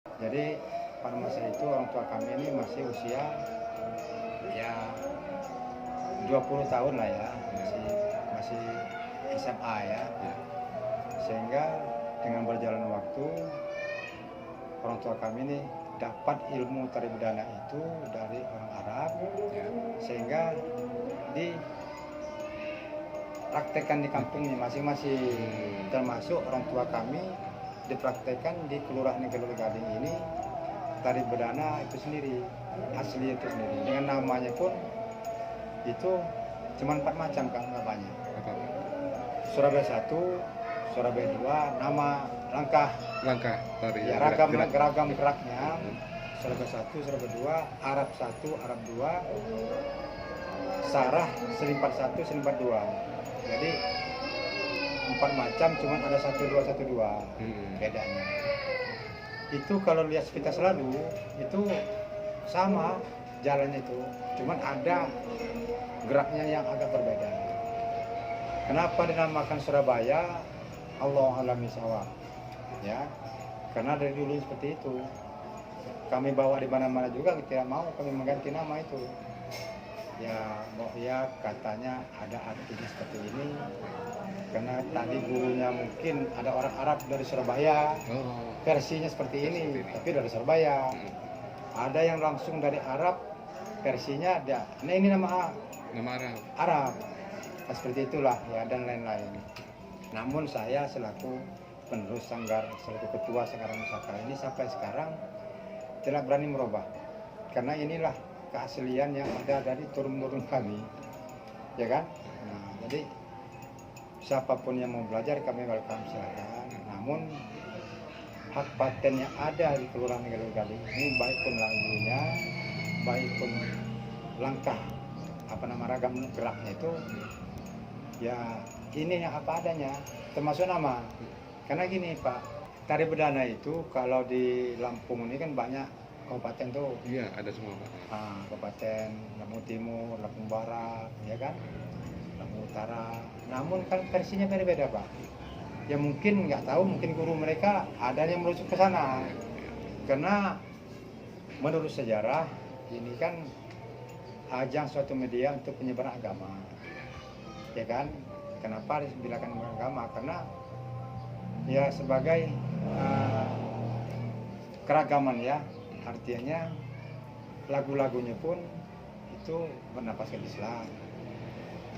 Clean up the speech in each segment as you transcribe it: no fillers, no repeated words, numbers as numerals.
Jadi pada masa itu orang tua kami ini masih usia ya 20 tahun lah ya, masih SMA ya. Sehingga dengan berjalan waktu orang tua kami ini dapat ilmu tari bedana itu dari orang Arab, sehingga dipraktekkan di kampungnya masing-masing. Termasuk orang tua kami dipraktekkan di Kelurahan Gelur Gading ini tari bedana itu sendiri, asli itu sendiri. Dengan namanya pun itu cuma 4 macam, kan, nggak banyak. Surabaya 1, Surabaya 2, nama langkah tari ya, ragam geraknya. Surabaya 1, Surabaya 2, Arab 1, Arab 2, Sarah, Selimpat 1, Selimpat 2. Jadi 4 macam, cuma ada 1-2 bedanya. Itu kalau lihat sepintas lalu itu sama jalannya itu, cuman ada geraknya yang agak berbeda. Kenapa dinamakan Surabaya? Allah alami sawab. Ya, karena dari dulu seperti itu. Kami bawa di mana-mana juga, tidak mau kami mengganti nama itu. Ya katanya ada artinya seperti ini. Karena tadi gurunya mungkin ada orang Arab dari Surabaya, versinya seperti ini, tapi dari Surabaya. Ada yang langsung dari Arab, versinya ada. Nah, ini nama Arab. Nah, seperti itulah ya, dan lain-lain. Namun saya selaku penerus sanggar, selaku ketua Sanggar Nusaka ini sampai sekarang tidak berani merubah, karena inilah keaslian yang ada dari turun-temurun kami, ya kan? Nah, jadi siapapun yang mau belajar kami welcome, silakan. Namun hak paten yang ada di Kelurahan Gelur Gading ini, baik pun lagunya, baik pun langkah ragam geraknya itu, ya ini yang apa adanya, termasuk nama. Karena gini Pak, tari bedana itu kalau di Lampung ini kan banyak kabupaten tuh. Iya, ada semua Pak. Kabupaten Lampung Timur, Lampung Barat, ya kan, Lampung Utara. Namun kan versinya beda-beda Pak. Ya mungkin nggak tahu, mungkin guru mereka ada yang merujuk ke sana. Karena menurut sejarah ini kan ajang suatu media untuk penyebaran agama, ya kan? Kenapa dibilangkan agama? Karena ya sebagai keragaman ya, artinya lagu-lagunya pun itu bernapaskan Islam,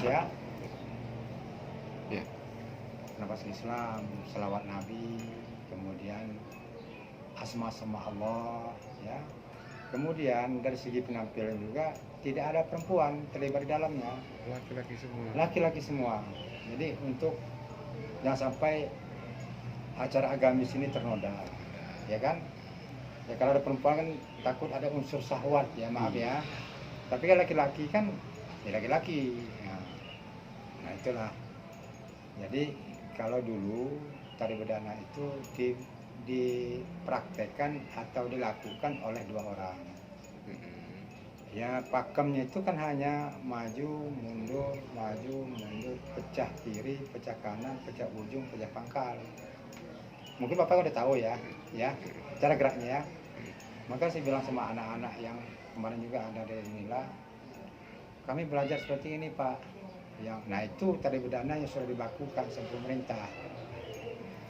ya, bernapaskan Islam, selawat Nabi, kemudian asma-asma Allah, ya. Kemudian dari segi penampilan juga tidak ada perempuan terlibat di dalamnya, laki-laki semua. Jadi untuk jangan sampai acara agamis ini ternoda, ya kan? Ya kalau ada perempuan kan takut ada unsur syahwat, ya maaf ya. Tapi kan laki-laki kan ya laki-laki. Nah itulah. Jadi kalau dulu tari bedana itu dipraktekkan atau dilakukan oleh 2 orang. Ya pakemnya itu kan hanya maju mundur, pecah kiri, pecah kanan, pecah ujung, pecah pangkal. Mungkin Bapak udah tahu ya cara geraknya ya. Maka saya bilang sama anak-anak yang kemarin juga ada dari Nila, kami belajar seperti ini Pak. Nah itu tari bedana yang sudah dibakukan sama pemerintah.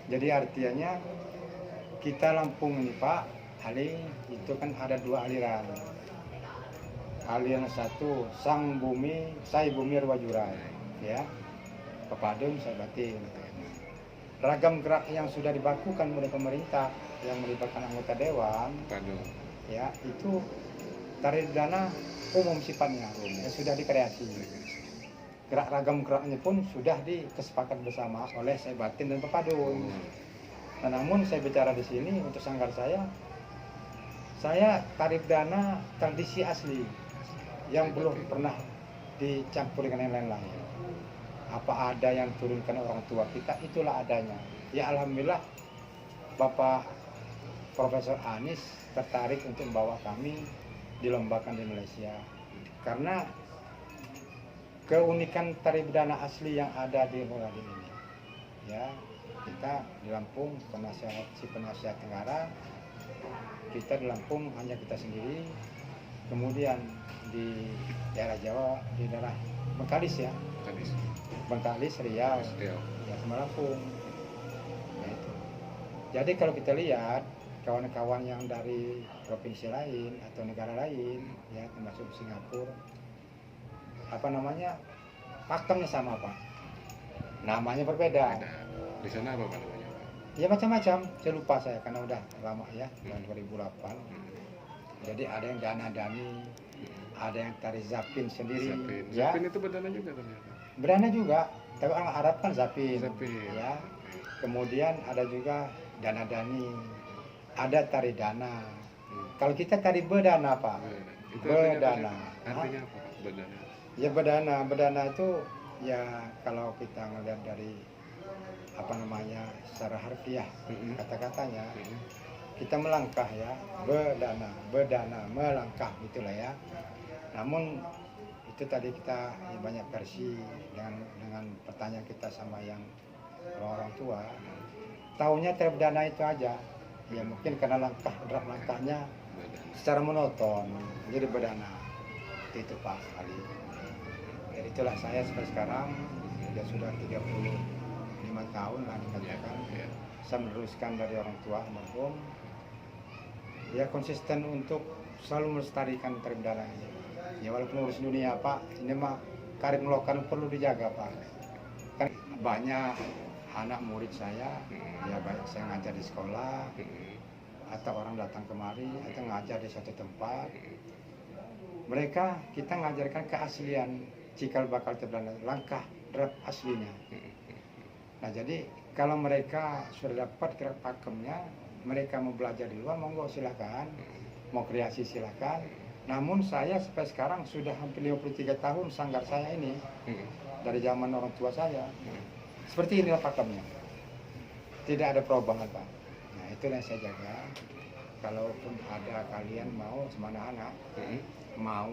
Jadi artinya kita Lampung ini Pak, itu kan ada 2 aliran. Aliran 1 Sang Bumi, Sai Bumi Rawajurai, ya, Pepadun, Sai Batin. Ragam gerak yang sudah dibakukan oleh pemerintah yang melibatkan anggota dewan, ya itu tari bedana umum sifatnya, yang sudah dikreasi. Ragam geraknya pun sudah disepakati bersama oleh Sai Batin dan Pepadun. Nah, namun saya bicara di sini untuk sanggar saya tari bedana tradisi asli yang belum pernah dicampur dengan yang lain-lain. Apa ada yang turunkan orang tua kita, itulah adanya. Ya alhamdulillah Bapak Profesor Anies tertarik untuk membawa kami dilombakan di Malaysia. Karena keunikan tari bedana asli yang ada di Gelur ini. Ya, kita di Lampung penasihat Tenggara kita di Lampung hanya kita sendiri, kemudian di daerah Jawa, di daerah Bengkalis ya, Kadis. Bengkalis, Riau, Riau. ya sama Lampung. Nah, itu. Jadi kalau kita lihat kawan-kawan yang dari provinsi lain atau negara lain, ya termasuk Singapura, apa namanya, pakemnya sama Pak, namanya berbeda. Ada. Di sana apa Pak namanya Pak? Ya macam-macam, saya lupa saya karena udah lama ya, tahun 2008. Jadi ada yang dana dani, ada yang tari zapin sendiri, Zapin. ya Zapin itu berdana juga ternyata. berana juga, tapi orang Arab kan zapin, Zapin. ya. Kemudian ada juga dana dani, ada tari dana. Kalau kita tari bedana Pak, Itu artinya apa bedana. sih? Artinya apa Pak? Bedana. Ya bedana itu ya kalau kita ngelihat dari apa namanya secara harfiah kata-katanya, kita melangkah ya, bedana melangkah gitulah ya. Namun itu tadi kita ya, banyak versi dengan pertanyaan kita sama yang orang tua, taunya terbedana itu aja. Ya mungkin karena langkahnya Bedana. secara monoton jadi bedana. Itu Pak Ali. Jadi itulah saya sampai sekarang ya sudah 35 tahun lah dikatakan. Ya. Saya meneruskan dari orang tua almarhum. Ya konsisten untuk selalu melestarikan tari bedana ini. Ya walaupun urus dunia Pak, ini mah karir lokal perlu dijaga Pak. Kan banyak anak murid saya, ya banyak saya ngajar di sekolah, atau orang datang kemari, atau ngajar di suatu tempat. Mereka kita ngajarkan keaslian cikal bakal terbelanda, langkah drap aslinya. Nah jadi kalau mereka sudah dapat gerak pakemnya, mereka mau belajar di luar, monggo silakan, mau kreasi silakan. Namun saya sampai sekarang sudah hampir 53 tahun sanggar saya ini, dari zaman orang tua saya. Seperti inilah pakemnya. Tidak ada perubahan Pak. Nah itu yang saya jaga. Kalaupun ada kalian mau sama anak-anak, mau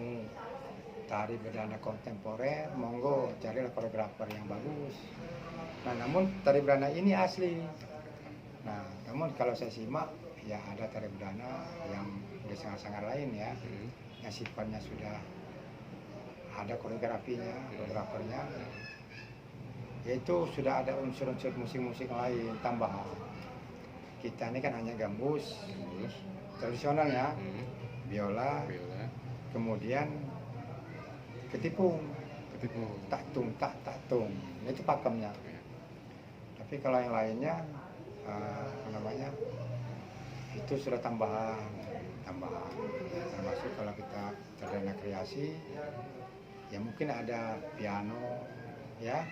tari bedana kontemporer, monggo carilah koreografer yang bagus. Nah namun tari bedana ini asli. Nah namun kalau saya simak ya ada tari bedana yang sangat-sangat lain ya, yang sifatnya sudah ada koreografinya, koreografernya, yaitu sudah ada unsur-unsur musik-musik lain tambahan. Kita ini kan hanya gambus tradisional ya, biola, kemudian ketipung, taktung, taktung, itu pakemnya. Tapi kalau yang lainnya, apa namanya, itu sudah tambahan. Termasuk kalau kita terdana kreasi, ya mungkin ada piano, ya,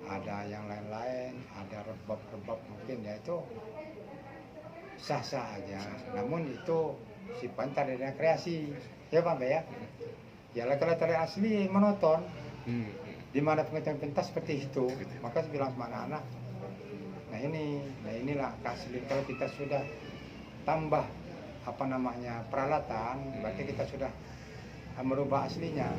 ada yang lain-lain, ada rebab mungkin ya itu sah-sah aja. Namun itu sifatnya terdana kreasi, ya Pak ya. Ya kalau tari asli monoton, di mana pentas seperti itu, maka saya bilang sama anak-anak, nah inilah keaslian. Kalau kita sudah tambah apa namanya peralatan, berarti kita sudah merubah aslinya.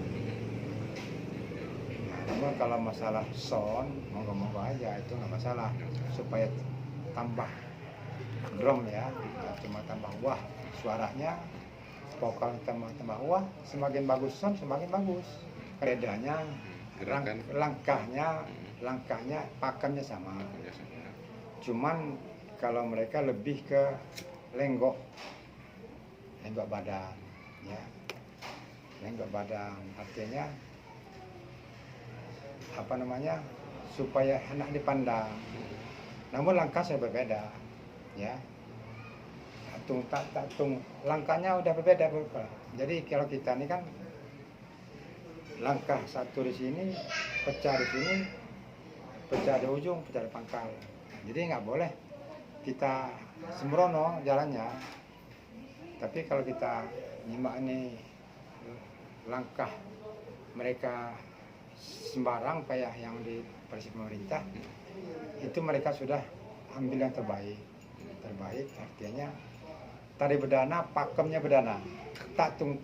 Nah, namun kalau masalah sound, monggo-monggo aja, itu nggak masalah, supaya tambah drum ya, cuma tambah wah suaranya, vokal tambah wah, semakin bagus sound semakin bagus. Bedanya langkahnya pakemnya sama. Cuman kalau mereka lebih ke lenggok badan, ya, lenggok badan, artinya apa namanya, supaya enak dipandang. Namun langkah saya berbeda, ya, tatung, langkahnya udah berbeda. Jadi kalau kita ini kan langkah satu di sini, pecah di sini, pecah di ujung, pecah di pangkal. Jadi nggak boleh kita sembrono jalannya. Tapi kalau kita nyimak ini langkah mereka sembarang kayak yang di Persib pemerintah, itu mereka sudah ambil yang terbaik. Artinya tari bedana, pakemnya bedana, taktung,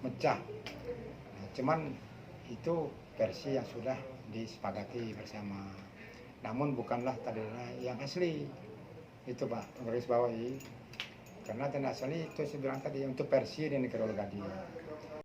mecah. Nah, cuman itu versi yang sudah disepakati bersama. Namun bukanlah tari bedana yang asli. Itu Pak, garis bawahi. Karena tidak asli itu saya bilang tadi untuk Persia di negara Gading.